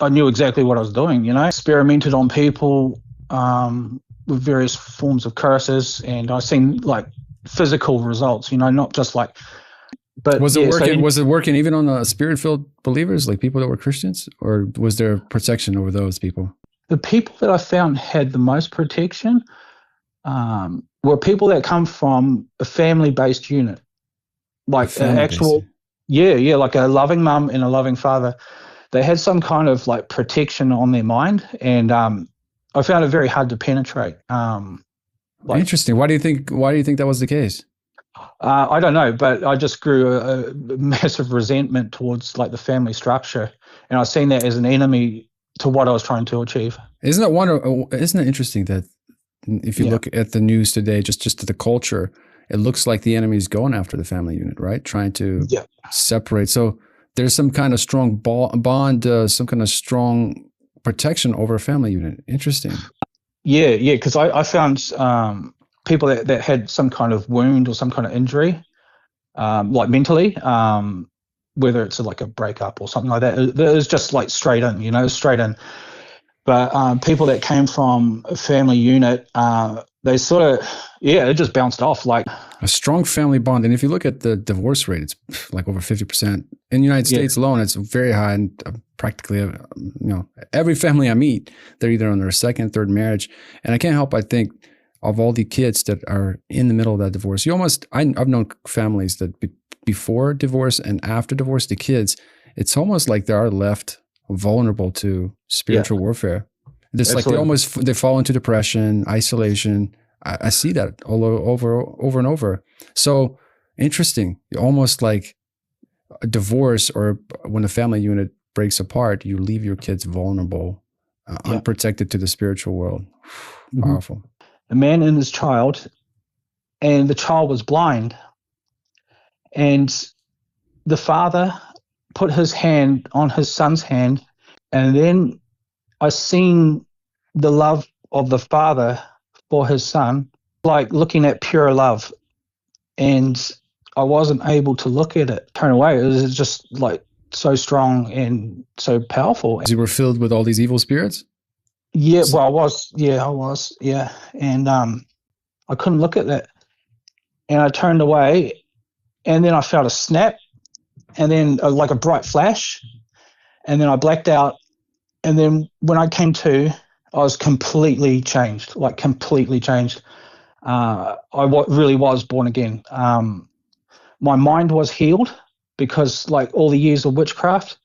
I knew exactly what I was doing, experimented on people with various forms of curses, and I seen like physical results, not just like, but Was it yeah, working? Was it working even on the spirit-filled believers, like people that were Christians, or was there protection over those people? the people that I found had the most protection were people that come from a family-based unit, A like an family-based. actual, yeah, like a loving mum and a loving father. They had some kind of like protection on their mind, and I found it very hard to penetrate. Like Interesting. Why do you think? Why do you think that was the case? I don't know, but I just grew a massive resentment towards like the family structure, and I seen that as an enemy to what I was trying to achieve. Isn't it interesting that if you Yeah, look at the news today, just to the culture, it looks like the enemy is going after the family unit, right? Trying to yeah, separate. So there's some kind of strong bond, some kind of strong protection over a family unit. Interesting. yeah. Because I found people that had some kind of wound or some kind of injury, like mentally, whether it's like a breakup or something like that. It was just like straight in, straight in. But people that came from a family unit, they sort of, yeah, it just bounced off. Like, A strong family bond. And if you look at the divorce rate, it's like over 50%. In the United yeah, States alone, it's very high. And practically, every family I meet, they're either on their second, third marriage. And I can't help but think of all the kids that are in the middle of that divorce. I've known families that before divorce and after divorce, the kids, it's almost like they are left vulnerable to yeah, spiritual warfare. It's like absolutely. they fall into depression, isolation. I see that all over and over. So interesting. Almost like a divorce, or when a family unit breaks apart, you leave your kids vulnerable, Yeah. unprotected to the spiritual world. Hmm. Powerful. A man and his child, and the child was blind, and the father put his hand on his son's hand, and then I seen the love of the father for his son, like looking at pure love, and I wasn't able to look at it, turn away. It was just like so strong and so powerful. You were filled with all these evil spirits. Yeah, well, I was, yeah, and I couldn't look at that, and I turned away, and then I felt a snap, and then like a bright flash, and then I blacked out, and then when I came to, I was completely changed, like completely changed. Really was born again. My mind was healed because like all the years of witchcraft,